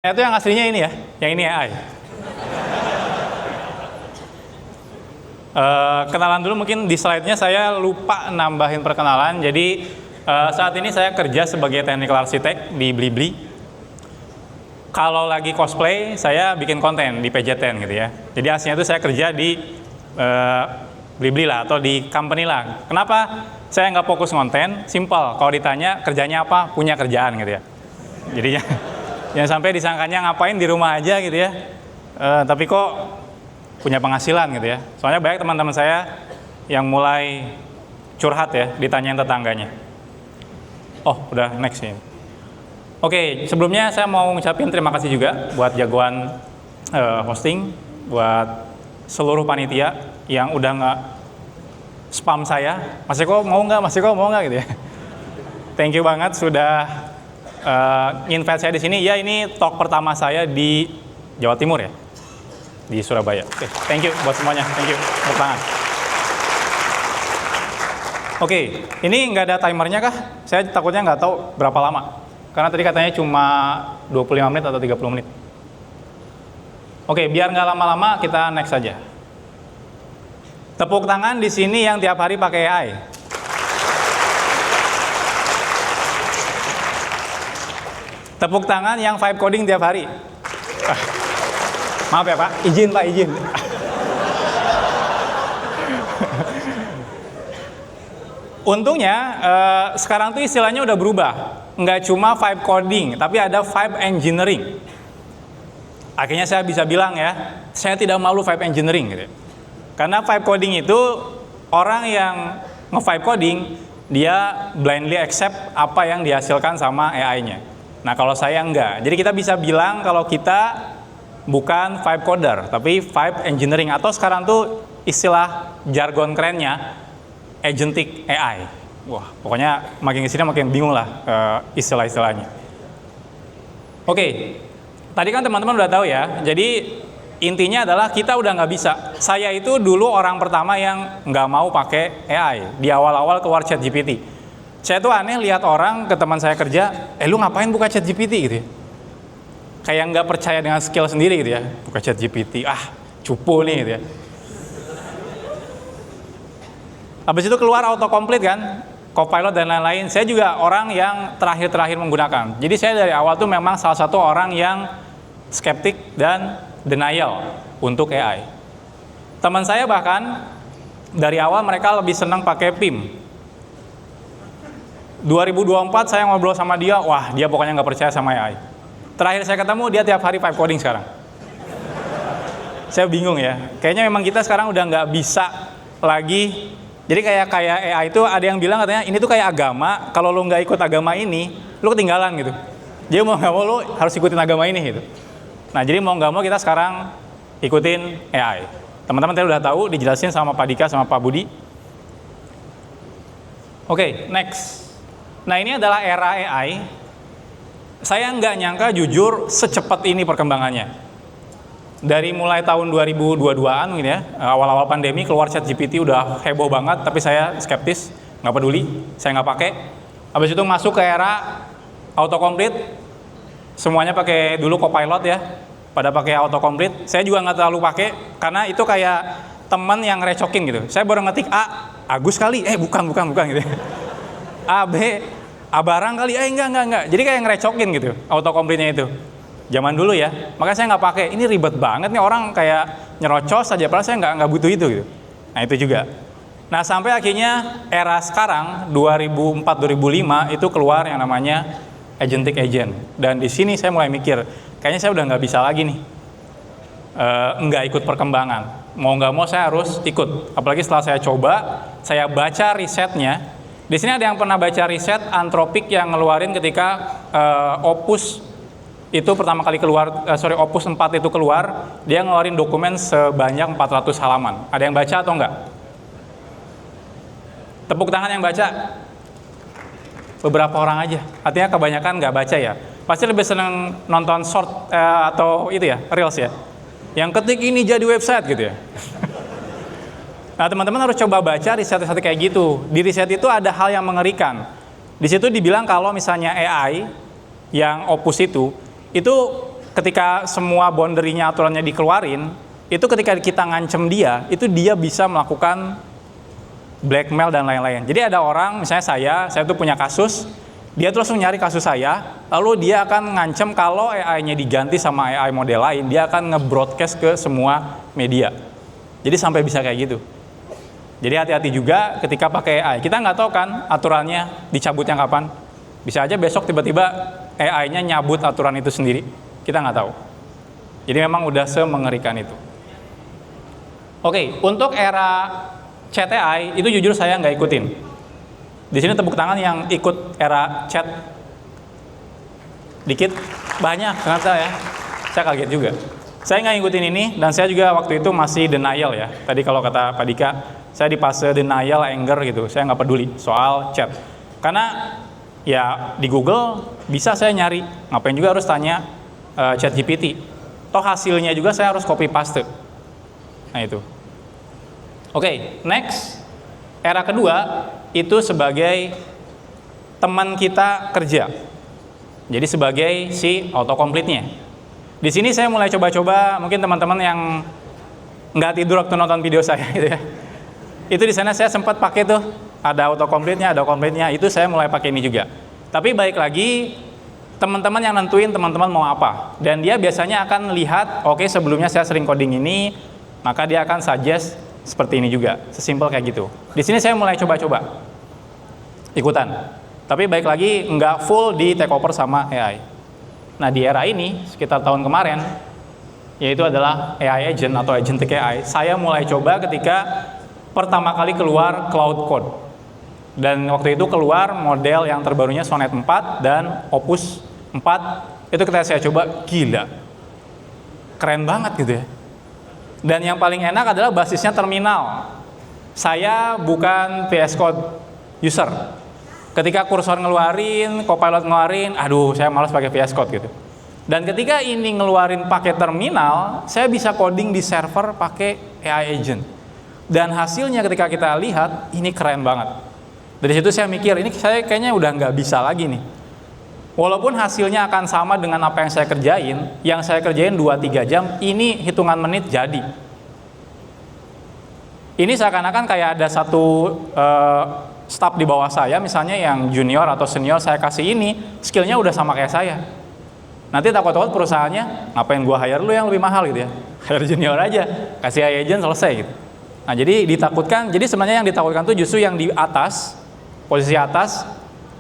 Itu yang aslinya ini ya, yang ini AI. Kenalan dulu, mungkin di slide-nya saya lupa nambahin perkenalan. Jadi saat ini saya kerja sebagai technical architect di Blibli. Kalau lagi cosplay, saya bikin konten di PJ10 gitu ya. Jadi aslinya itu saya kerja di Blibli lah, atau di company lah. Kenapa saya nggak fokus konten? Simple, kalau ditanya kerjanya apa, punya kerjaan gitu ya. Jadinya jangan sampai disangkanya ngapain di rumah aja gitu ya, tapi kok punya penghasilan gitu ya. Soalnya banyak teman-teman saya yang mulai curhat ya, ditanyain tetangganya. Oh, udah next nih. Oke, sebelumnya saya mau ngucapin terima kasih juga buat jagoan hosting, buat seluruh panitia yang udah nggak spam saya. Mas Eko mau nggak gitu ya. Thank you banget sudah invite saya di sini. Ya, ini talk pertama saya di Jawa Timur ya, di Surabaya. Oke, thank you buat semuanya. Thank you. Tepuk tangan. Oke, ini nggak ada timernya kah? Saya takutnya nggak tahu berapa lama. Karena tadi katanya cuma 25 menit atau 30 menit. Oke, biar nggak lama-lama, kita next saja. Tepuk tangan di sini yang tiap hari pakai AI. Tepuk tangan yang vibe coding tiap hari. Maaf ya Pak, izin. Untungnya sekarang tuh istilahnya udah berubah. Nggak cuma vibe coding, tapi ada vibe engineering. Akhirnya saya bisa bilang ya, saya tidak malu vibe engineering gitu. Karena vibe coding itu orang yang nge-vibe coding, dia blindly accept apa yang dihasilkan sama AI-nya. Nah, kalau saya enggak. Jadi kita bisa bilang kalau kita bukan vibe coder, tapi vibe engineering, atau sekarang tuh istilah jargon kerennya agentic AI. Wah, pokoknya makin kesini makin bingung lah istilah-istilahnya. Oke, tadi kan teman-teman udah tahu ya. Jadi intinya adalah kita udah nggak bisa. Saya itu dulu orang pertama yang nggak mau pakai AI di awal-awal keluar ChatGPT. Saya tuh aneh lihat orang ke teman saya kerja, lu ngapain buka ChatGPT gitu ya? Kayak nggak percaya dengan skill sendiri gitu ya, buka ChatGPT, cupu nih gitu ya. Habis itu keluar autocomplete kan, Copilot dan lain-lain. Saya juga orang yang terakhir menggunakan. Jadi saya dari awal tuh memang salah satu orang yang skeptik dan denial untuk AI. Teman saya bahkan dari awal mereka lebih senang pakai PIM. 2024 saya ngobrol sama dia, wah dia pokoknya nggak percaya sama AI. Terakhir saya ketemu dia tiap hari vibe coding sekarang. Saya bingung ya, kayaknya memang kita sekarang udah nggak bisa lagi. Jadi kayak AI itu ada yang bilang katanya ini tuh kayak agama, kalau lo nggak ikut agama ini, lo ketinggalan gitu. Jadi mau nggak mau lo harus ikutin agama ini gitu. Nah jadi mau nggak mau kita sekarang ikutin AI. Teman-teman tadi udah tahu, dijelasin sama Pak Dika sama Pak Budi. Oke, next. Nah ini adalah era AI. Saya nggak nyangka jujur secepat ini perkembangannya. Dari mulai tahun 2022-an gitu ya, awal-awal pandemi keluar ChatGPT udah heboh banget, tapi saya skeptis, nggak peduli, saya nggak pakai. Habis itu masuk ke era autocomplete, semuanya pakai dulu Copilot ya, pada pakai autocomplete. Saya juga nggak terlalu pakai, karena itu kayak teman yang recokin gitu. Saya baru ngetik A, Agus kali, bukan gitu. A, B, A barang kali, enggak. Jadi kayak ngerecokin gitu, autocomplete-nya itu. Zaman dulu ya, makanya saya nggak pakai. Ini ribet banget nih, orang kayak nyerocos aja, padahal saya nggak butuh itu gitu. Nah itu juga. Nah sampai akhirnya era sekarang, 2004-2005, itu keluar yang namanya agentic agent. Dan di sini saya mulai mikir, kayaknya saya udah nggak bisa lagi nih, nggak ikut perkembangan. Mau nggak mau saya harus ikut. Apalagi setelah saya coba, saya baca risetnya. Di sini ada yang pernah baca riset Anthropic yang ngeluarin ketika Opus itu pertama kali keluar, Opus 4 itu keluar, dia ngeluarin dokumen sebanyak 400 halaman. Ada yang baca atau enggak? Tepuk tangan yang baca. Beberapa orang aja. Artinya kebanyakan nggak baca ya. Pasti lebih seneng nonton short atau itu ya, reels ya. Yang ketik ini jadi website gitu ya. Nah teman-teman harus coba baca riset-riset kayak gitu. Di riset itu ada hal yang mengerikan. Di situ dibilang kalau misalnya AI yang Opus itu ketika semua boundary-nya, aturannya dikeluarin, itu ketika kita ngancem dia, itu dia bisa melakukan blackmail dan lain-lain. Jadi ada orang, misalnya saya tuh punya kasus, dia terus nyari kasus saya, lalu dia akan ngancem kalau AI-nya diganti sama AI model lain, dia akan nge-broadcast ke semua media. Jadi sampai bisa kayak gitu. Jadi hati-hati juga ketika pakai AI. Kita nggak tahu kan aturannya dicabutnya kapan. Bisa aja besok tiba-tiba AI-nya nyabut aturan itu sendiri. Kita nggak tahu. Jadi memang udah semengerikan itu. Oke, untuk era chat AI itu jujur saya nggak ikutin. Di sini tepuk tangan yang ikut era chat. Dikit, banyak ternyata ya. Saya kaget juga. Saya nggak ngikutin ini, dan saya juga waktu itu masih denial ya. Tadi kalau kata Pak Dika, saya di fase denial, anger gitu. Saya nggak peduli soal chat. Karena ya di Google bisa saya nyari. Ngapain juga harus tanya chat GPT. Toh hasilnya juga saya harus copy paste. Nah itu. Oke, next. Era kedua itu sebagai teman kita kerja. Jadi sebagai si autocomplete-nya. Di sini saya mulai coba-coba, mungkin teman-teman yang nggak tidur waktu nonton video saya gitu ya. Itu di sana saya sempat pakai tuh, ada autocomplete-nya, itu saya mulai pakai ini juga. Tapi balik lagi, teman-teman yang nentuin teman-teman mau apa. Dan dia biasanya akan lihat, oke, sebelumnya saya sering coding ini, maka dia akan suggest seperti ini juga. Sesimpel kayak gitu. Di sini saya mulai coba-coba ikutan. Tapi balik lagi, nggak full di take over sama AI. Nah di era ini, sekitar tahun kemarin, yaitu adalah AI agent atau agentic AI, saya mulai coba ketika pertama kali keluar Cloud Code. Dan waktu itu keluar model yang terbarunya Sonnet 4 dan Opus 4, itu ketika saya coba, gila. Keren banget gitu ya. Dan yang paling enak adalah basisnya terminal. Saya bukan VS Code user. Ketika kursor ngeluarin, Copilot ngeluarin, aduh saya malas pakai VS Code gitu. Dan ketika ini ngeluarin pakai terminal, saya bisa coding di server pakai AI agent. Dan hasilnya ketika kita lihat, ini keren banget. Dari situ saya mikir, ini saya kayaknya udah nggak bisa lagi nih. Walaupun hasilnya akan sama dengan apa yang saya kerjain 2-3 jam, ini hitungan menit jadi. Ini seakan-akan kayak ada satu staff di bawah saya, misalnya yang junior atau senior, saya kasih ini, skillnya udah sama kayak saya. Nanti takut-takut perusahaannya, ngapain gua hire lu yang lebih mahal gitu ya, hire junior aja, kasih AI agent selesai gitu. Nah jadi ditakutkan, jadi sebenarnya yang ditakutkan tuh justru yang di atas, posisi atas,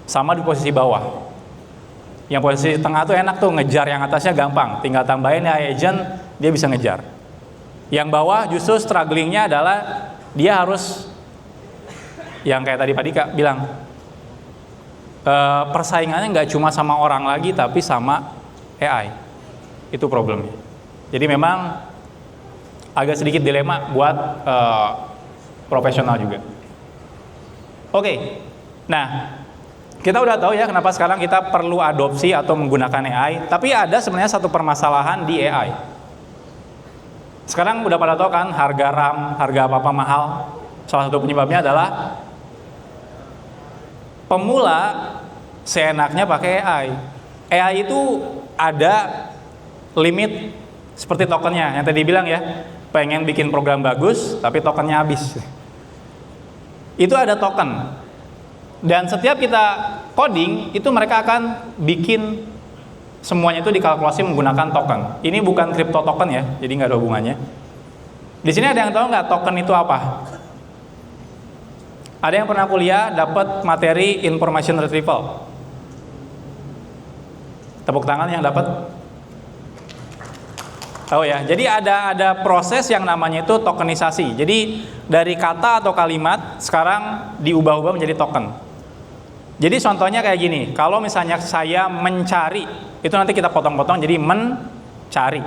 sama di posisi bawah. Yang posisi tengah tuh enak tuh, ngejar yang atasnya gampang, tinggal tambahin AI agent, dia bisa ngejar. Yang bawah justru strugglingnya adalah, dia harus yang kayak tadi Pak Dika bilang, persaingannya nggak cuma sama orang lagi, tapi sama AI. Itu problemnya. Jadi memang agak sedikit dilema buat profesional juga. Oke, nah kita udah tahu ya kenapa sekarang kita perlu adopsi atau menggunakan AI. Tapi ada sebenarnya satu permasalahan di AI. Sekarang udah pada tahu kan harga RAM, harga apa-apa mahal. Salah satu penyebabnya adalah pemula seenaknya pakai AI. AI itu ada limit seperti tokennya yang tadi bilang ya, pengen bikin program bagus tapi tokennya habis. Itu ada token. Dan setiap kita coding itu mereka akan bikin semuanya itu dikalkulasi menggunakan token. Ini bukan crypto token ya, jadi nggak ada hubungannya. Di sini ada yang tahu nggak token itu apa? Ada yang pernah kuliah dapat materi information retrieval? Tepuk tangan yang dapat. Tahu ya. Jadi ada proses yang namanya itu tokenisasi. Jadi dari kata atau kalimat sekarang diubah-ubah menjadi token. Jadi contohnya kayak gini. Kalau misalnya saya mencari, itu nanti kita potong-potong jadi mencari.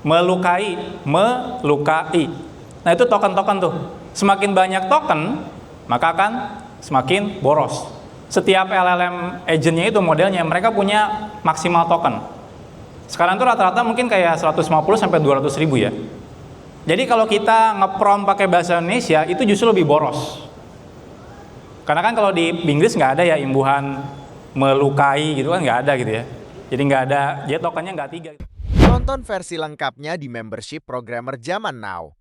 Melukai. Nah itu token-token tuh. Semakin banyak token, maka akan semakin boros. Setiap LLM agentnya itu modelnya, mereka punya maksimal token. Sekarang tuh rata-rata mungkin kayak 150 sampai 200 ribu ya. Jadi kalau kita nge-prompt pakai bahasa Indonesia, itu justru lebih boros. Karena kan kalau di Inggris nggak ada ya imbuhan melukai gitu kan, nggak ada gitu ya. Jadi nggak ada, jadi tokennya nggak 3. Tonton versi lengkapnya di membership Programmer Zaman Now.